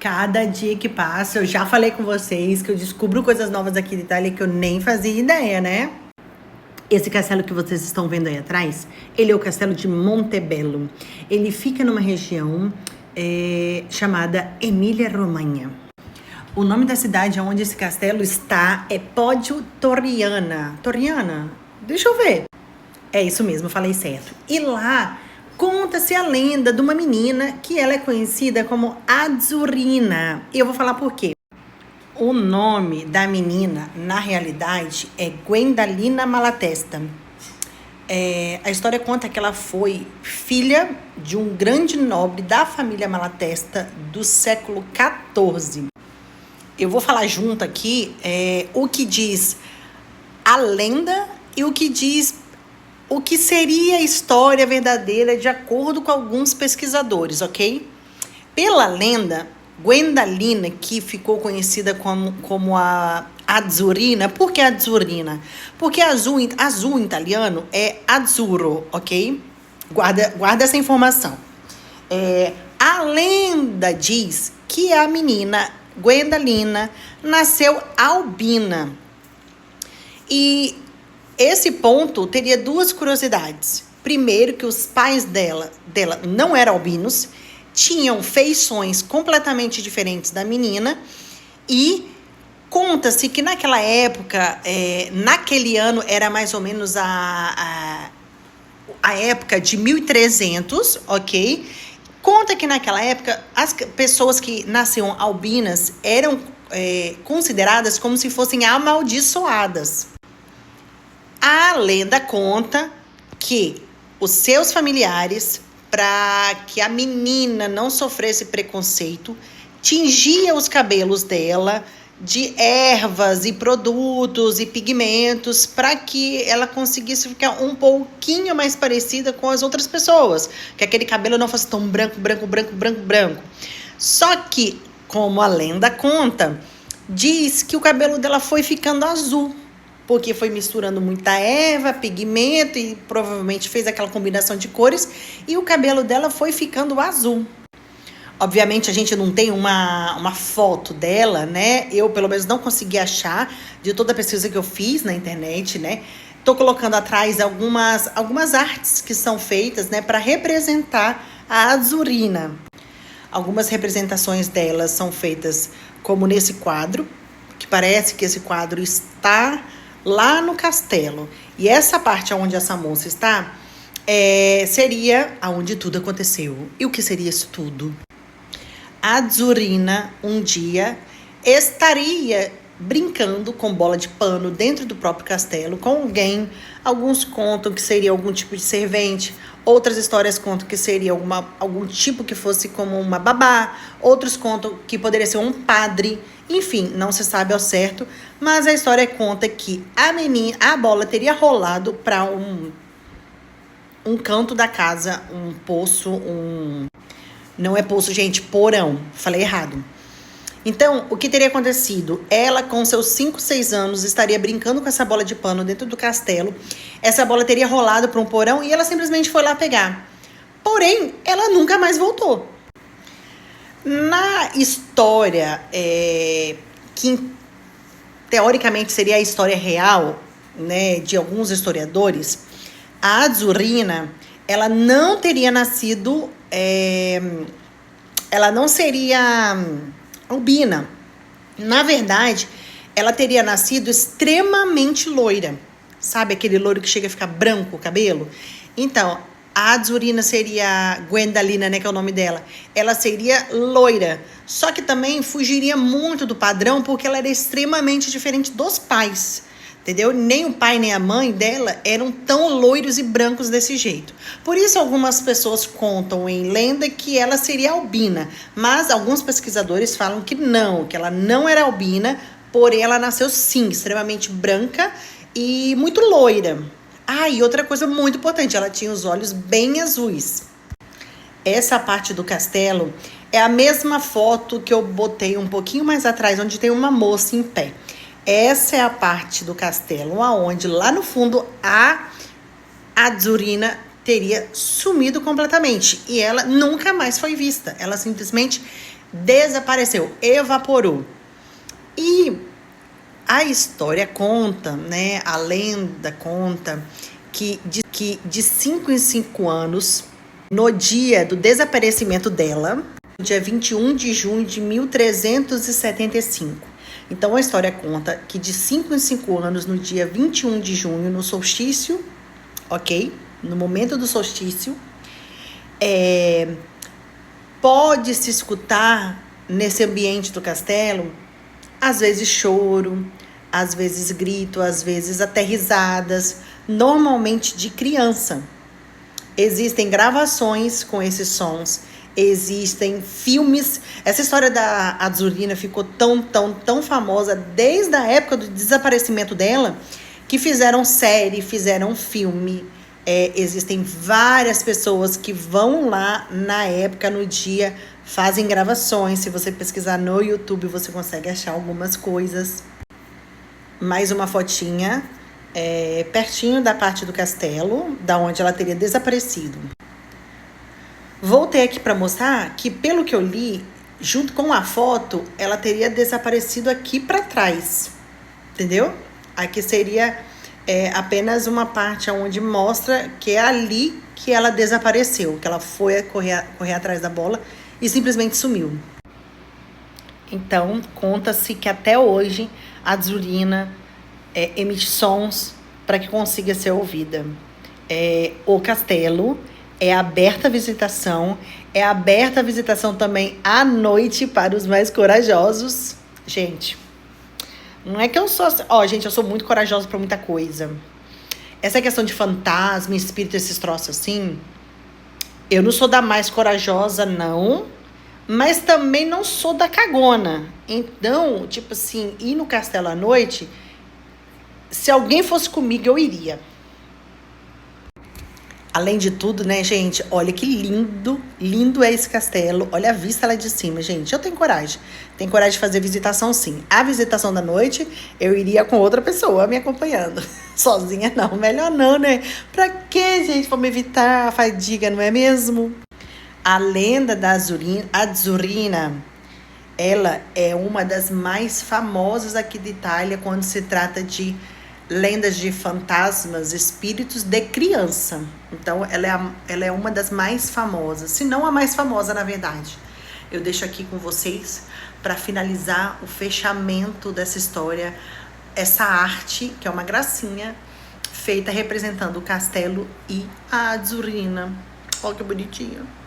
Cada dia que passa, eu já falei com vocês que eu descubro coisas novas aqui de Itália que eu nem fazia ideia, né? Esse castelo que vocês estão vendo aí atrás, ele é o castelo de Montebello. Ele fica numa região chamada Emília-Romagna. O nome da cidade onde esse castelo está é Poggio Torriana. Torriana? Deixa eu ver. É isso mesmo, eu falei certo. E lá conta-se a lenda de uma menina que ela é conhecida como Azzurrina. E eu vou falar por quê. O nome da menina, na realidade, é Guendalina Malatesta. A história conta que ela foi filha de um grande nobre da família Malatesta do século XIV. Eu vou falar junto aqui o que diz a lenda e o que diz o que seria a história verdadeira de acordo com alguns pesquisadores, ok? Pela lenda, Guendalina, que ficou conhecida como a Azzurrina. Por que Azzurrina? Porque azul em italiano é azzurro, ok? Guarda essa informação. A lenda diz que a menina Guendalina nasceu albina. E esse ponto teria duas curiosidades. Primeiro, que os pais dela não eram albinos, tinham feições completamente diferentes da menina, e conta-se que naquela época, naquele ano, era mais ou menos a época de 1300, ok? Conta que naquela época, as pessoas que nasciam albinas eram consideradas como se fossem amaldiçoadas. A lenda conta que os seus familiares, para que a menina não sofresse preconceito, tingia os cabelos dela de ervas e produtos e pigmentos para que ela conseguisse ficar um pouquinho mais parecida com as outras pessoas, que aquele cabelo não fosse tão branco. Só que, como a lenda conta, diz que o cabelo dela foi ficando azul, porque foi misturando muita erva, pigmento e provavelmente fez aquela combinação de cores, e o cabelo dela foi ficando azul. Obviamente a gente não tem uma foto dela, né? Eu pelo menos não consegui achar de toda a pesquisa que eu fiz na internet, né? Tô colocando atrás algumas artes que são feitas, né, para representar a Azzurrina. Algumas representações delas são feitas como nesse quadro, que parece que esse quadro está lá no castelo. E essa parte onde essa moça está seria aonde tudo aconteceu. E o que seria isso tudo? A Azzurrina um dia estaria brincando com bola de pano dentro do próprio castelo com alguém. Alguns contam que seria algum tipo de servente, outras histórias contam que seria algum tipo que fosse como uma babá, outros contam que poderia ser um padre. Enfim, não se sabe ao certo, mas a história conta que a bola teria rolado para um canto da casa, um poço, não é poço, gente, porão, falei errado. Então, o que teria acontecido? Ela, com seus 5, 6 anos, estaria brincando com essa bola de pano dentro do castelo. Essa bola teria rolado para um porão e ela simplesmente foi lá pegar. Porém, ela nunca mais voltou. Na história, que teoricamente seria a história real, né, de alguns historiadores, a Azzurrina, ela não teria nascido, ela não seria albina. Na verdade, ela teria nascido extremamente loira. Sabe aquele loiro que chega a ficar branco o cabelo? Então, a Azzurrina seria Guendalina, né, que é o nome dela. Ela seria loira, só que também fugiria muito do padrão, porque ela era extremamente diferente dos pais, entendeu? Nem o pai nem a mãe dela eram tão loiros e brancos desse jeito. Por isso, algumas pessoas contam em lenda que ela seria albina, mas alguns pesquisadores falam que ela não era albina, porém ela nasceu sim, extremamente branca e muito loira. E outra coisa muito importante, ela tinha os olhos bem azuis. Essa parte do castelo é a mesma foto que eu botei um pouquinho mais atrás, onde tem uma moça em pé. Essa é a parte do castelo, onde lá no fundo a Azzurrina teria sumido completamente. E ela nunca mais foi vista. Ela simplesmente desapareceu, evaporou. E a história conta, né? A lenda conta que de 5 em 5 anos, no dia do desaparecimento dela, no dia 21 de junho de 1375. Então a história conta que de 5 em 5 anos, no dia 21 de junho, no solstício, ok? No momento do solstício, pode-se escutar nesse ambiente do castelo, às vezes choro, às vezes grito, às vezes até risadas, normalmente de criança. Existem gravações com esses sons, existem filmes. Essa história da Azzurrina ficou tão famosa desde a época do desaparecimento dela, que fizeram série, fizeram filme. Existem várias pessoas que vão lá na época, no dia, fazem gravações. Se você pesquisar no YouTube, você consegue achar algumas coisas. Mais uma fotinha, pertinho da parte do castelo, da onde ela teria desaparecido. Voltei aqui para mostrar que, pelo que eu li, junto com a foto, ela teria desaparecido aqui para trás, entendeu? Aqui seria apenas uma parte onde mostra que é ali que ela desapareceu, que ela foi correr atrás da bola e simplesmente sumiu. Então, conta-se que até hoje a Azzurrina emite sons para que consiga ser ouvida. O castelo é aberta a visitação, também à noite para os mais corajosos. Gente, não é que eu sou... gente, eu sou muito corajosa para muita coisa. Essa questão de fantasma, espírito, esses troços assim, eu não sou da mais corajosa, não, mas também não sou da cagona. Então, tipo assim, ir no castelo à noite, se alguém fosse comigo, eu iria. Além de tudo, né, gente? Olha que lindo é esse castelo. Olha a vista lá de cima, gente. Eu tenho coragem. Tenho coragem de fazer visitação, sim. A visitação da noite, eu iria com outra pessoa me acompanhando. Sozinha, não. Melhor não, né? Pra quê, gente? Pra me evitar a fadiga, não é mesmo? A lenda da Azzurrina, ela é uma das mais famosas aqui de Itália quando se trata de lendas de fantasmas, espíritos de criança. Então, ela é uma das mais famosas, se não a mais famosa, na verdade. Eu deixo aqui com vocês para finalizar o fechamento dessa história, essa arte, que é uma gracinha, feita representando o castelo e a Azzurrina. Olha que bonitinha.